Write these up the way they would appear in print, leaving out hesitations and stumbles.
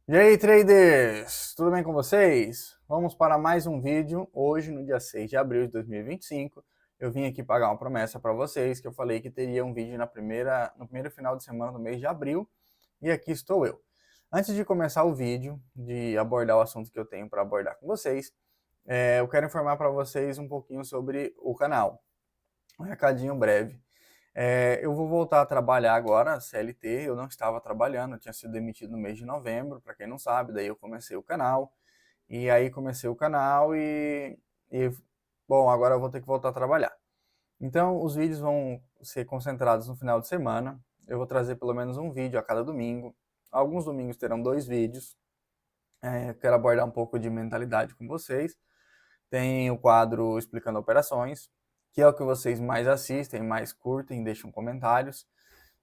E aí, traders? Tudo bem com vocês? Vamos para mais um vídeo. Hoje, no dia 6 de abril de 2025, eu vim aqui pagar uma promessa para vocês, que eu falei que teria um vídeo no primeiro final de semana do mês de abril, e aqui estou eu. Antes de começar o vídeo, de abordar o assunto que eu tenho para abordar com vocês, eu quero informar para vocês um pouquinho sobre o canal. Um recadinho breve. Eu vou voltar a trabalhar agora, CLT, eu não estava trabalhando, eu tinha sido demitido no mês de novembro, para quem não sabe, daí eu comecei o canal, e bom, agora eu vou ter que voltar a trabalhar. Então, os vídeos vão ser concentrados no final de semana, eu vou trazer pelo menos um vídeo a cada domingo, alguns domingos terão dois vídeos, quero abordar um pouco de mentalidade com vocês, tem o quadro Explicando Operações, que é o que vocês mais assistem, mais curtem, deixam comentários.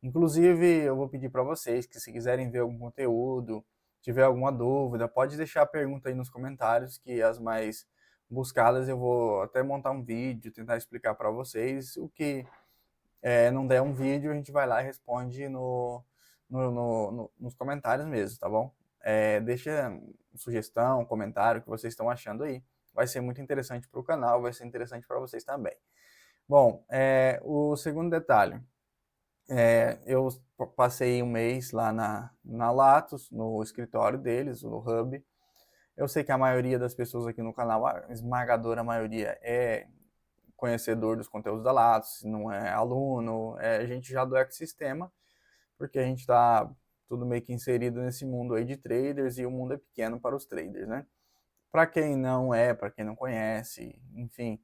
Inclusive, eu vou pedir para vocês que se quiserem ver algum conteúdo, tiver alguma dúvida, pode deixar a pergunta aí nos comentários, que as mais buscadas eu vou até montar um vídeo, tentar explicar para vocês. O que não der um vídeo, a gente vai lá e responde nos comentários mesmo, tá bom? Deixa sugestão, comentário, o que vocês estão achando aí. Vai ser muito interessante para o canal, vai ser interessante para vocês também. Bom, o segundo detalhe. Eu passei um mês lá na Latos, no escritório deles, no Hub. Eu sei que a maioria das pessoas aqui no canal, a esmagadora maioria, é conhecedor dos conteúdos da Latos, não é aluno, é gente já do ecossistema, porque a gente está tudo meio que inserido nesse mundo aí de traders e o mundo é pequeno para os traders, né? Para quem não é, para quem não conhece, enfim,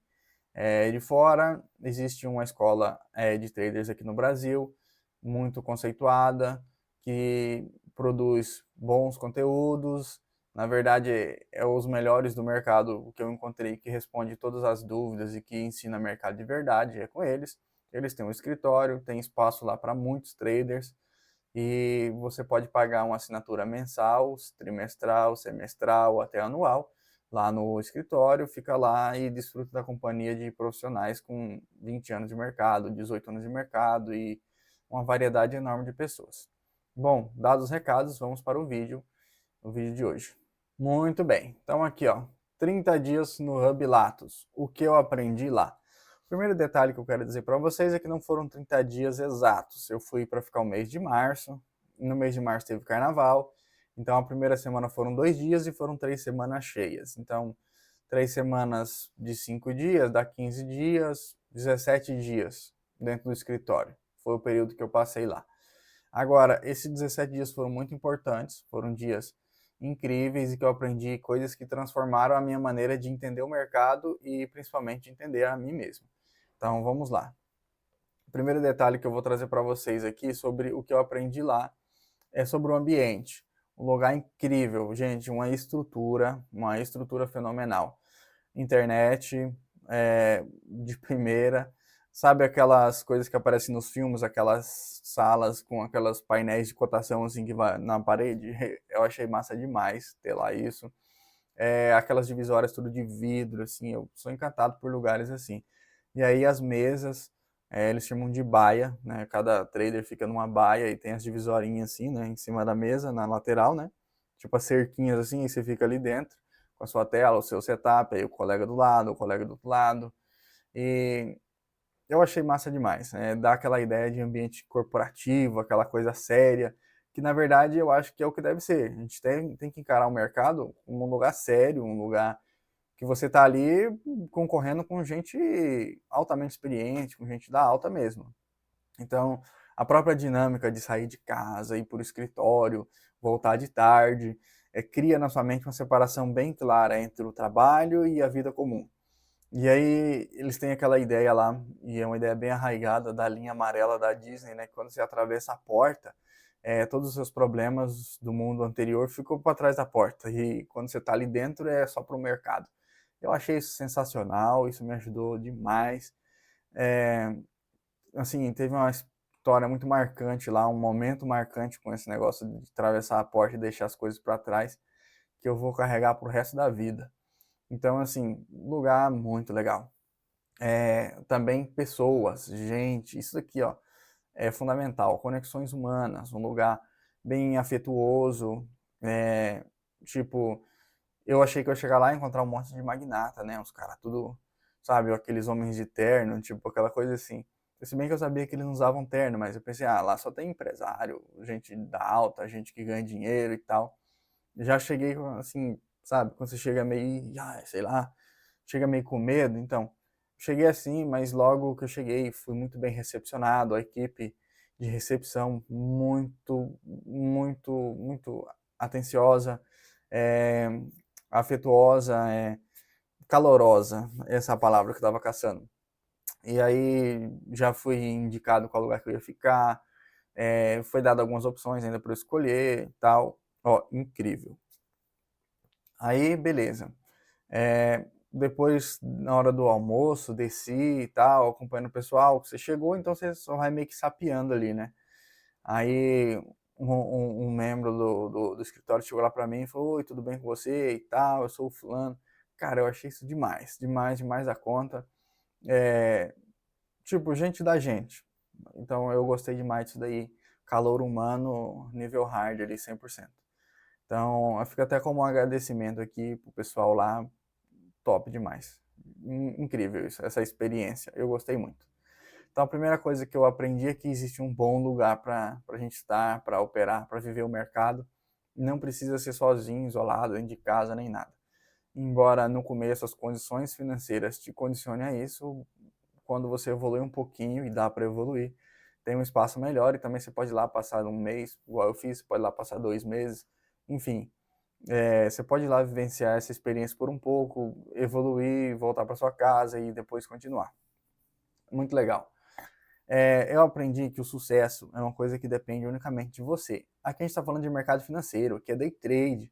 de fora, existe uma escola de traders aqui no Brasil, muito conceituada, que produz bons conteúdos. Na verdade, é os melhores do mercado que eu encontrei, que responde todas as dúvidas e que ensina mercado de verdade, é com eles. Eles têm um escritório, tem espaço lá para muitos traders, e você pode pagar uma assinatura mensal, trimestral, semestral, até anual, lá no escritório, fica lá e desfruta da companhia de profissionais com 20 anos de mercado, 18 anos de mercado e uma variedade enorme de pessoas. Bom, dados os recados, vamos para o vídeo de hoje. Muito bem, então aqui ó, 30 dias no Hub Latos, o que eu aprendi lá. O primeiro detalhe que eu quero dizer para vocês é que não foram 30 dias exatos. Eu fui para ficar o mês de março. No mês de março teve carnaval. Então a primeira semana foram 2 dias e foram 3 semanas cheias. Então, 3 semanas de 5 dias, dá 15 dias, 17 dias dentro do escritório. Foi o período que eu passei lá. Agora, esses 17 dias foram muito importantes, foram dias incríveis e que eu aprendi coisas que transformaram a minha maneira de entender o mercado e principalmente de entender a mim mesmo. Então, vamos lá. O primeiro detalhe que eu vou trazer para vocês aqui sobre o que eu aprendi lá é sobre o ambiente. Um lugar incrível, gente, uma estrutura fenomenal. Internet de primeira, sabe aquelas coisas que aparecem nos filmes, aquelas salas com aquelas painéis de cotação assim que vai na parede? Eu achei massa demais ter lá isso. Aquelas divisórias tudo de vidro, assim, eu sou encantado por lugares assim. E aí as mesas, eles chamam de baia, né? Cada trader fica numa baia e tem as divisorinhas assim, né? Em cima da mesa, na lateral, né? Tipo as cerquinhas assim, e você fica ali dentro com a sua tela, o seu setup, aí o colega do lado, o colega do outro lado. E eu achei massa demais, né? Dá aquela ideia de ambiente corporativo, aquela coisa séria, que na verdade eu acho que é o que deve ser. A gente tem que encarar o mercado como um lugar sério, um lugar que você está ali concorrendo com gente altamente experiente, com gente da alta mesmo. Então, a própria dinâmica de sair de casa, ir para o escritório, voltar de tarde, cria na sua mente uma separação bem clara entre o trabalho e a vida comum. E aí eles têm aquela ideia lá, e é uma ideia bem arraigada da linha amarela da Disney, né? Que quando você atravessa a porta, todos os seus problemas do mundo anterior ficam para trás da porta. E quando você está ali dentro é só para o mercado. Eu achei isso sensacional, isso me ajudou demais. É, assim, teve uma história muito marcante lá, um momento marcante com esse negócio de atravessar a porta e deixar as coisas para trás, que eu vou carregar pro resto da vida. Então, assim, lugar muito legal. Também pessoas, gente, isso aqui, ó, é fundamental. Conexões humanas, um lugar bem afetuoso. É, tipo, eu achei que eu ia chegar lá e encontrar um monte de magnata, né? Uns caras tudo, sabe, aqueles homens de terno, tipo, aquela coisa assim. Se bem que eu sabia que eles não usavam terno, mas eu pensei, ah, lá só tem empresário, gente da alta, gente que ganha dinheiro e tal. Já cheguei assim, sabe, quando você chega meio, ah, sei lá, chega meio com medo, então, cheguei assim, mas logo que eu cheguei, fui muito bem recepcionado, a equipe de recepção muito atenciosa, é, afetuosa, calorosa, essa é a palavra que eu estava caçando. E aí já fui indicado qual lugar que eu ia ficar, foi dado algumas opções ainda para eu escolher e tal. Ó, incrível. Aí, beleza. Depois, na hora do almoço, desci e tal, acompanhando o pessoal. Você chegou, então você só vai meio que sapeando ali, né? Aí, um membro do escritório chegou lá pra mim e falou: Oi, tudo bem com você e tal? Eu sou o fulano. Cara, eu achei isso demais, demais, demais da conta. É, tipo, gente da gente. Então, eu gostei demais disso daí. Calor humano, nível hard ali, 100%. Então, fica até como um agradecimento aqui pro pessoal lá, top demais. Incrível isso, essa experiência, eu gostei muito. Então, a primeira coisa que eu aprendi é que existe um bom lugar para a gente estar, para operar, para viver o mercado. Não precisa ser sozinho, isolado, dentro de casa, nem nada. Embora no começo as condições financeiras te condicionem a isso, quando você evolui um pouquinho e dá para evoluir, tem um espaço melhor e também você pode ir lá passar um mês, igual eu fiz, você pode ir lá passar 2 meses, enfim, você pode ir lá vivenciar essa experiência por um pouco, evoluir, voltar para sua casa e depois continuar. Muito legal. Eu aprendi que o sucesso é uma coisa que depende unicamente de você. Aqui a gente está falando de mercado financeiro, aqui é day trade.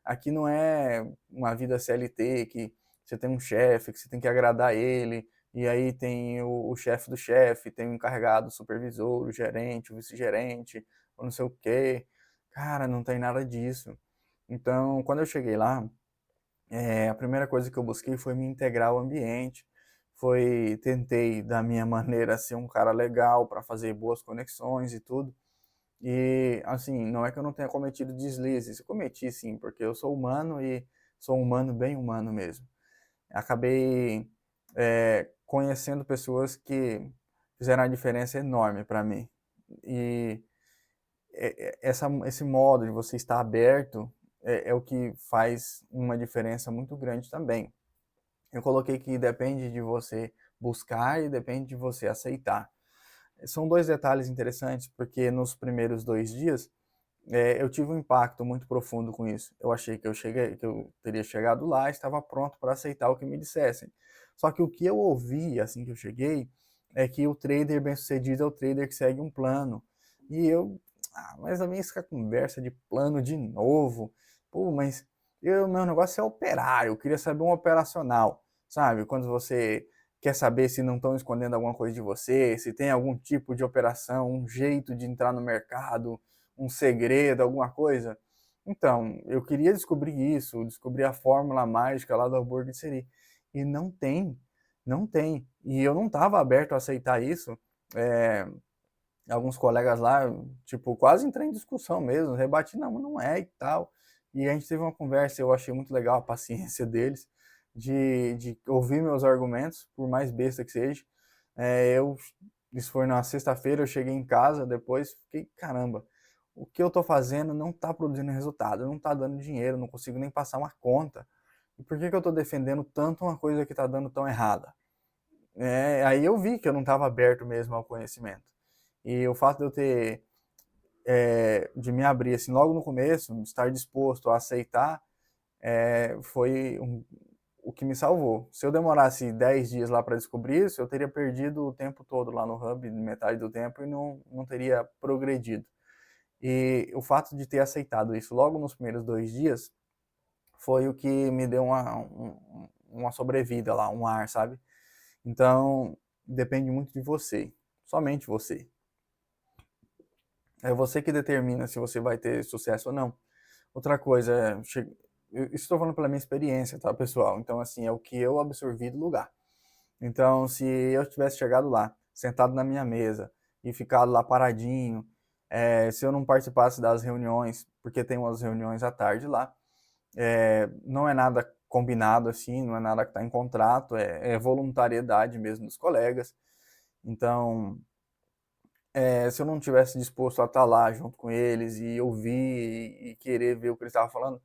Aqui não é uma vida CLT que você tem um chefe, que você tem que agradar ele, e aí tem o chefe do chefe, tem o encarregado, o supervisor, o gerente, o vice-gerente, ou não sei o quê. Cara, não tem nada disso. Então, quando eu cheguei lá, a primeira coisa que eu busquei foi me integrar ao ambiente, tentei da minha maneira ser um cara legal para fazer boas conexões e tudo. E assim, não é que eu não tenha cometido deslizes, eu cometi sim, porque eu sou humano e sou um humano bem humano mesmo. Acabei conhecendo pessoas que fizeram uma diferença enorme para mim. E esse modo de você estar aberto é o que faz uma diferença muito grande também. Eu coloquei que depende de você buscar e depende de você aceitar. São dois detalhes interessantes, porque nos primeiros 2 dias eu tive um impacto muito profundo com isso. Eu achei que eu teria chegado lá e estava pronto para aceitar o que me dissessem. Só que o que eu ouvi assim que eu cheguei é que o trader bem-sucedido é o trader que segue um plano. E eu, mas a minha essa conversa de plano de novo. Pô, mas meu negócio é operar, eu queria saber um operacional, sabe? Quando você quer saber se não estão escondendo alguma coisa de você, se tem algum tipo de operação, um jeito de entrar no mercado, um segredo, alguma coisa. Então, eu queria descobrir isso, descobrir a fórmula mágica lá do hambúrguer de siri. E não tem, não tem. E eu não estava aberto a aceitar isso. É, alguns colegas lá, tipo, quase entrei em discussão mesmo, rebati, não, não é e tal. E a gente teve uma conversa, eu achei muito legal a paciência deles, de ouvir meus argumentos, por mais besta que seja. Eu, isso foi na sexta-feira, eu cheguei em casa, depois fiquei, caramba, o que eu tô fazendo não tá produzindo resultado, não tá dando dinheiro, não consigo nem passar uma conta. E por que eu tô defendendo tanto uma coisa que tá dando tão errada? Aí eu vi que eu não estava aberto mesmo ao conhecimento. E o fato de eu ter, de me abrir assim logo no começo, estar disposto a aceitar, foi o que me salvou. Se eu demorasse 10 dias lá para descobrir isso, eu teria perdido o tempo todo lá no Hub, metade do tempo, e não teria progredido. E o fato de ter aceitado isso logo nos primeiros 2 dias foi o que me deu uma sobrevida lá, um ar, sabe? Então, depende muito de você, somente você. É você que determina se você vai ter sucesso ou não. Outra coisa, eu estou falando pela minha experiência, tá, pessoal? Então, assim, é o que eu absorvi do lugar. Então, se eu tivesse chegado lá, sentado na minha mesa e ficado lá paradinho, Se eu não participasse das reuniões, porque tem umas reuniões à tarde lá, não é nada combinado assim, não é nada que está em contrato, é voluntariedade mesmo dos colegas. Então, se eu não tivesse disposto a estar lá junto com eles e ouvir e querer ver o que eles estavam falando,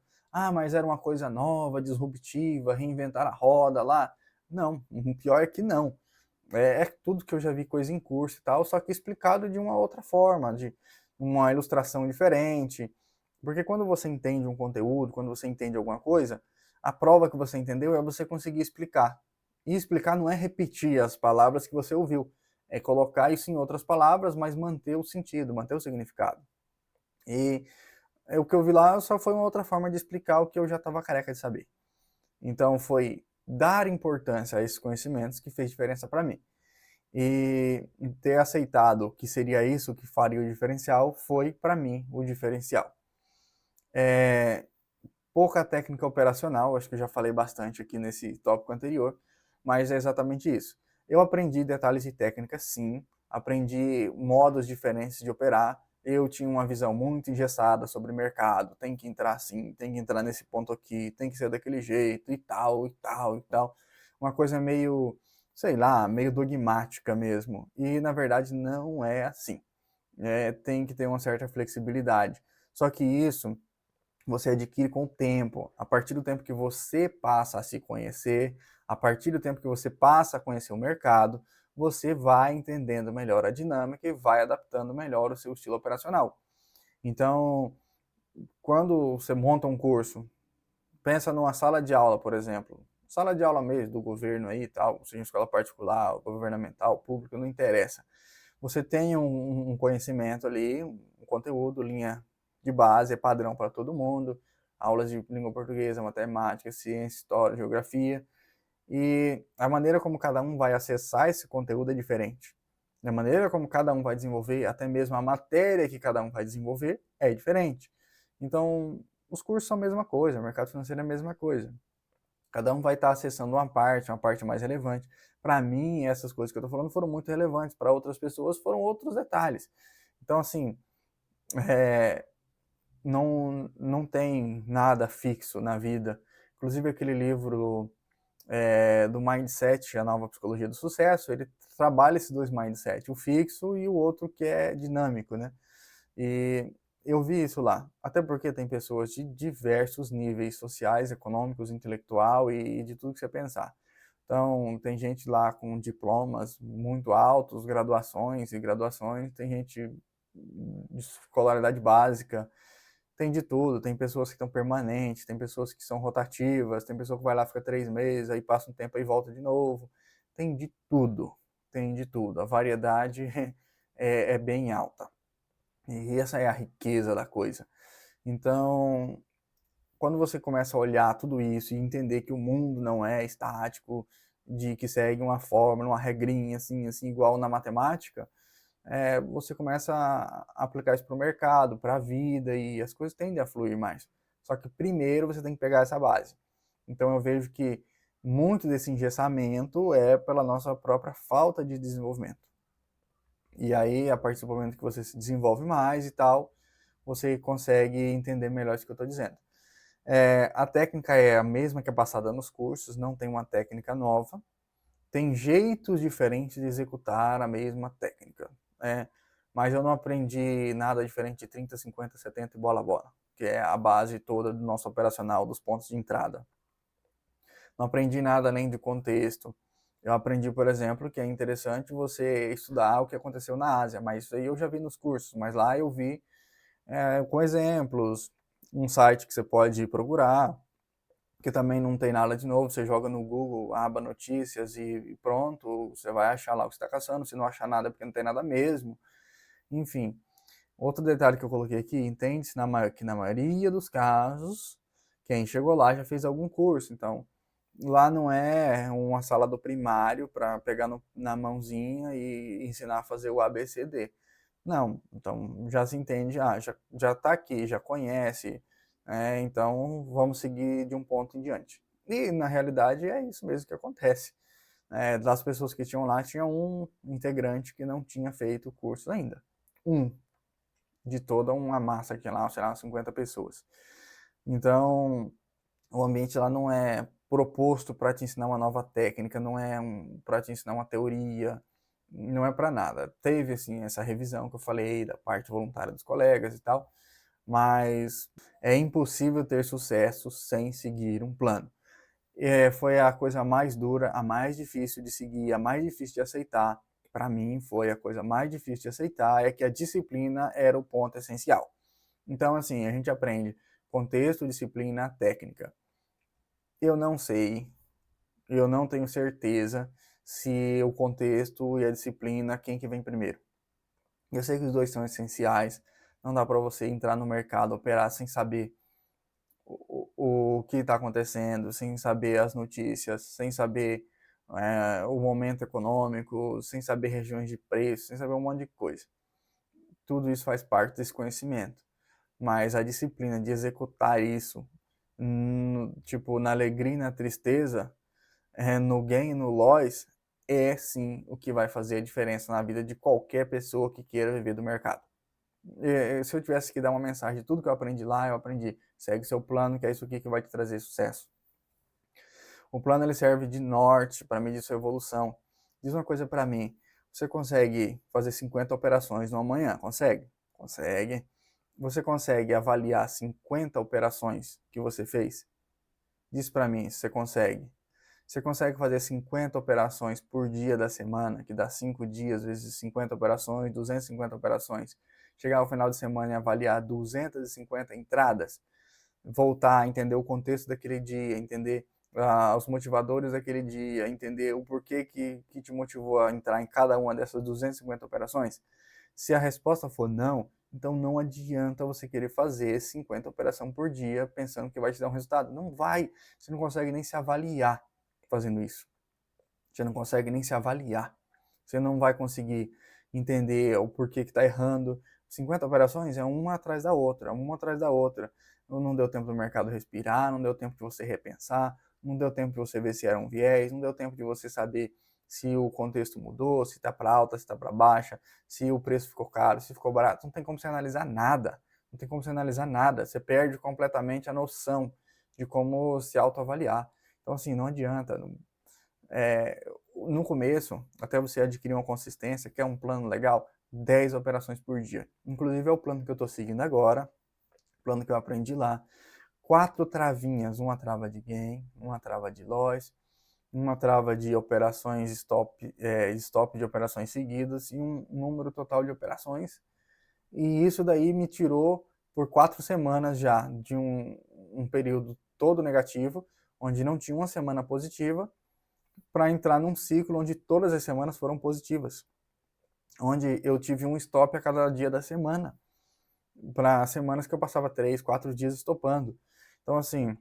mas era uma coisa nova, disruptiva, reinventar a roda lá. Não, o pior é que não. É tudo que eu já vi coisa em curso e tal, só que explicado de uma outra forma, de uma ilustração diferente. Porque quando você entende um conteúdo, quando você entende alguma coisa, a prova que você entendeu é você conseguir explicar. E explicar não é repetir as palavras que você ouviu, é colocar isso em outras palavras, mas manter o sentido, manter o significado. E o que eu vi lá só foi uma outra forma de explicar o que eu já estava careca de saber. Então foi dar importância a esses conhecimentos que fez diferença para mim. E ter aceitado que seria isso que faria o diferencial foi, para mim, o diferencial. Pouca técnica operacional, acho que eu já falei bastante aqui nesse tópico anterior, mas é exatamente isso. Eu aprendi detalhes de técnica, sim, aprendi modos diferentes de operar, eu tinha uma visão muito engessada sobre o mercado, tem que entrar assim, tem que entrar nesse ponto aqui, tem que ser daquele jeito, e tal, e tal, e tal. Uma coisa meio, sei lá, meio dogmática mesmo. E na verdade não é assim. Tem que ter uma certa flexibilidade. Só que isso você adquire com o tempo. A partir do tempo que você passa a se conhecer, a partir do tempo que você passa a conhecer o mercado, você vai entendendo melhor a dinâmica e vai adaptando melhor o seu estilo operacional. Então, quando você monta um curso, pensa numa sala de aula, por exemplo, sala de aula mesmo do governo aí, tal, seja escola particular, governamental, público, não interessa. Você tem um conhecimento ali, um conteúdo, linha de base, é padrão para todo mundo, aulas de língua portuguesa, matemática, ciência, história, geografia, e a maneira como cada um vai acessar esse conteúdo é diferente. A maneira como cada um vai desenvolver, até mesmo a matéria que cada um vai desenvolver, é diferente. Então, os cursos são a mesma coisa, o mercado financeiro é a mesma coisa. Cada um vai estar acessando uma parte mais relevante. Para mim, essas coisas que eu estou falando foram muito relevantes. Para outras pessoas, foram outros detalhes. Então, assim, não tem nada fixo na vida. Inclusive, aquele livro do Mindset, a nova psicologia do sucesso, ele trabalha esses dois mindset, o fixo e o outro que é dinâmico, né? E eu vi isso lá, até porque tem pessoas de diversos níveis sociais, econômicos, intelectual e de tudo que você pensar. Então, tem gente lá com diplomas muito altos, graduações e graduações, tem gente de escolaridade básica, tem de tudo. Tem pessoas que estão permanentes, tem pessoas que são rotativas, tem pessoa que vai lá, fica 3 meses, aí passa um tempo e volta de novo. Tem de tudo, tem de tudo. A variedade é bem alta. E essa é a riqueza da coisa. Então, quando você começa a olhar tudo isso e entender que o mundo não é estático, de que segue uma fórmula, uma regrinha assim, assim igual na matemática, você começa a aplicar isso para o mercado, para a vida e as coisas tendem a fluir mais. Só que primeiro você tem que pegar essa base. Então eu vejo que muito desse engessamento é pela nossa própria falta de desenvolvimento. E aí, a partir do momento que você se desenvolve mais e tal, você consegue entender melhor isso que eu estou dizendo. A técnica é a mesma que é passada nos cursos, não tem uma técnica nova. Tem jeitos diferentes de executar a mesma técnica. Mas eu não aprendi nada diferente de 30, 50, 70 e bola, que é a base toda do nosso operacional, dos pontos de entrada. Não aprendi nada além do contexto. Eu aprendi, por exemplo, que é interessante você estudar o que aconteceu na Ásia, mas isso aí eu já vi nos cursos, mas lá eu vi com exemplos, um site que você pode procurar, que também não tem nada de novo, você joga no Google, aba notícias e pronto, você vai achar lá o que você está caçando, se não achar nada é porque não tem nada mesmo, enfim. Outro detalhe que eu coloquei aqui, entende-se que na maioria dos casos, quem chegou lá já fez algum curso, então lá não é uma sala do primário para pegar na mãozinha e ensinar a fazer o ABCD. Não, então já se entende, já está aqui, já conhece, então vamos seguir de um ponto em diante. E na realidade é isso mesmo que acontece. Das pessoas que tinham lá, tinha um integrante que não tinha feito o curso ainda. Um. de toda uma massa que lá, sei lá, 50 pessoas. Então, o ambiente lá não é proposto para te ensinar uma nova técnica, não é para te ensinar uma teoria, não é para nada. Teve, assim, essa revisão que eu falei da parte voluntária dos colegas e tal, mas é impossível ter sucesso sem seguir um plano. Foi a coisa mais dura, a mais difícil de seguir, a mais difícil de aceitar. Para mim, foi a coisa mais difícil de aceitar, é que a disciplina era o ponto essencial. Então, assim, a gente aprende contexto, disciplina, técnica. Eu não sei, eu não tenho certeza se o contexto e a disciplina, quem que vem primeiro. Eu sei que os dois são essenciais, não dá para você entrar no mercado, operar sem saber o que está acontecendo, sem saber as notícias, sem saber o momento econômico, sem saber regiões de preço, sem saber um monte de coisa. Tudo isso faz parte desse conhecimento. Mas a disciplina de executar isso, tipo, na alegria e na tristeza, no gain e no loss, é sim o que vai fazer a diferença na vida de qualquer pessoa que queira viver do mercado. Se eu tivesse que dar uma mensagem de tudo que eu aprendi lá, eu aprendi. Segue seu plano, que é isso aqui que vai te trazer sucesso. O plano ele serve de norte para medir sua evolução. Diz uma coisa para mim. Você consegue fazer 50 operações numa manhã? Consegue? Consegue. Você consegue avaliar 50 operações que você fez? Diz para mim se você consegue. Você consegue fazer 50 operações por dia da semana, que dá 5 dias vezes 50 operações, 250 operações. Chegar ao final de semana e avaliar 250 entradas, voltar a entender o contexto daquele dia, entender os motivadores daquele dia, entender o porquê que te motivou a entrar em cada uma dessas 250 operações. Se a resposta for não, então não adianta você querer fazer 50 operações por dia pensando que vai te dar um resultado. Não vai. Você não consegue nem se avaliar fazendo isso. Você não consegue nem se avaliar. Você não vai conseguir entender o porquê que está errando. 50 operações é uma atrás da outra, uma atrás da outra. Não deu tempo do mercado respirar, não deu tempo de você repensar, não deu tempo de você ver se era um viés, não deu tempo de você saber se o contexto mudou, se está para alta, se está para baixa, se o preço ficou caro, se ficou barato. Não tem como você analisar nada. Não tem como você analisar nada. Você perde completamente a noção de como se autoavaliar. Então, assim, não adianta. No começo, até você adquirir uma consistência, que é um plano legal, 10 operações por dia. Inclusive é o plano que eu estou seguindo agora, plano que eu aprendi lá. 4 travinhas, uma trava de gain, uma trava de loss, uma trava de operações stop de operações seguidas e um número total de operações. E isso daí me tirou por 4 semanas já de um período todo negativo, onde não tinha uma semana positiva, para entrar num ciclo onde todas as semanas foram positivas, onde eu tive um stop a cada dia da semana, para semanas que eu passava 3, 4 dias estopando. Então, assim,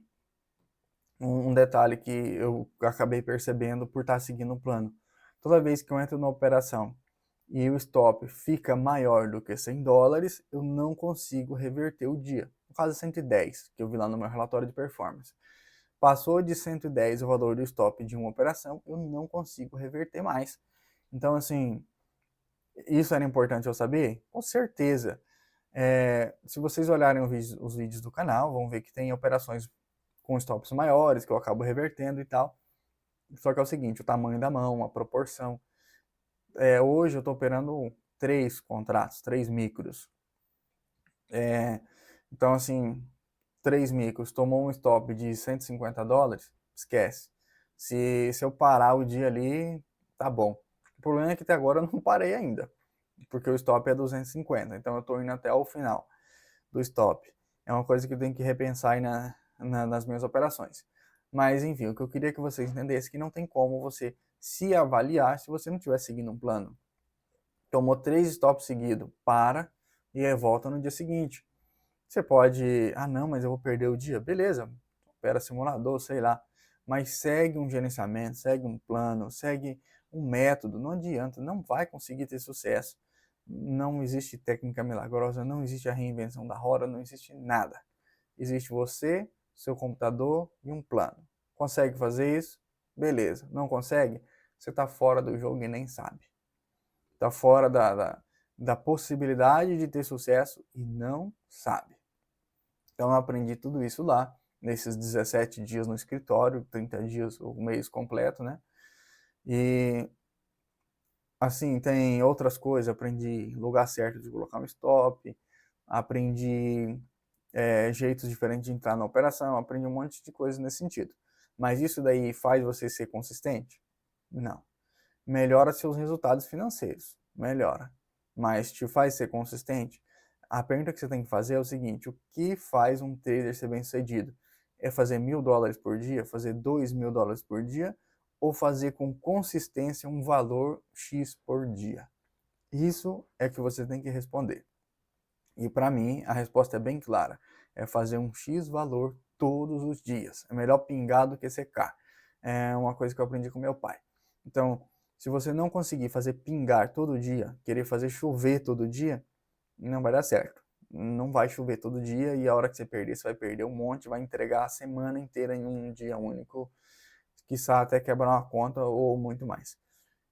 um detalhe que eu acabei percebendo por estar seguindo o plano. Toda vez que eu entro na operação e o stop fica maior do que $100, eu não consigo reverter o dia. No caso, 110, que eu vi lá no meu relatório de performance. Passou de 110 o valor do stop de uma operação, eu não consigo reverter mais. Então, assim, isso era importante eu saber? Com certeza. Se vocês olharem os vídeos do canal, vão ver que tem operações com stops maiores, que eu acabo revertendo e tal. Só que é o seguinte, o tamanho da mão, a proporção. Hoje eu estou operando 3 contratos, 3 micros. Então, assim, 3 micros, tomou um stop de $150, esquece. Se eu parar o dia ali, tá bom. O problema é que até agora eu não parei ainda, porque o stop é 250, então eu estou indo até o final do stop. É uma coisa que eu tenho que repensar aí nas minhas operações. Mas, enfim, o que eu queria que vocês entendessem é que não tem como você se avaliar se você não estiver seguindo um plano. Tomou 3 stops seguidos, para e aí volta no dia seguinte. Você pode, não, mas eu vou perder o dia. Beleza, opera simulador, sei lá. Mas segue um gerenciamento, segue um plano, segue um método. Não adianta, não vai conseguir ter sucesso. Não existe técnica milagrosa, não existe a reinvenção da roda, não existe nada. Existe você, seu computador e um plano. Consegue fazer isso? Beleza. Não consegue? Você está fora do jogo e nem sabe. Está fora da possibilidade de ter sucesso e não sabe. Então eu aprendi tudo isso lá, nesses 17 dias no escritório, 30 dias, o mês completo, né? E assim, tem outras coisas, aprendi lugar certo de colocar um stop, aprendi jeitos diferentes de entrar na operação, aprendi um monte de coisas nesse sentido. Mas isso daí faz você ser consistente? Não. Melhora seus resultados financeiros, melhora. Mas te faz ser consistente? A pergunta que você tem que fazer é o seguinte: o que faz um trader ser bem sucedido? É fazer $1.000 por dia, fazer $2.000 por dia, ou fazer com consistência um valor X por dia? Isso é que você tem que responder. E para mim, a resposta é bem clara. É fazer um X valor todos os dias. É melhor pingar do que secar. É uma coisa que eu aprendi com meu pai. Então, se você não conseguir fazer pingar todo dia, querer fazer chover todo dia, não vai dar certo. Não vai chover todo dia e a hora que você perder, você vai perder um monte, vai entregar a semana inteira em um dia único, quiçá até quebrar uma conta ou muito mais.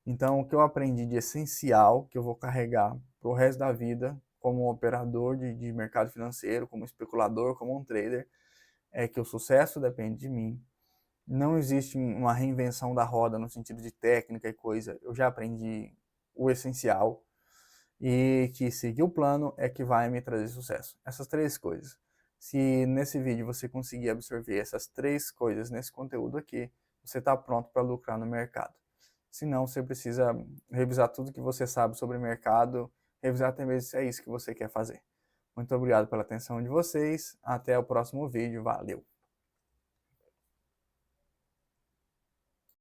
Então, o que eu aprendi de essencial, que eu vou carregar para o resto da vida, como operador de mercado financeiro, como especulador, como um trader, é que o sucesso depende de mim. Não existe uma reinvenção da roda no sentido de técnica e coisa. Eu já aprendi o essencial e que seguir o plano é que vai me trazer sucesso. Essas três coisas. Se nesse vídeo você conseguir absorver essas três coisas nesse conteúdo aqui, você está pronto para lucrar no mercado. Se não, você precisa revisar tudo que você sabe sobre o mercado, revisar até mesmo se é isso que você quer fazer. Muito obrigado pela atenção de vocês. Até o próximo vídeo. Valeu!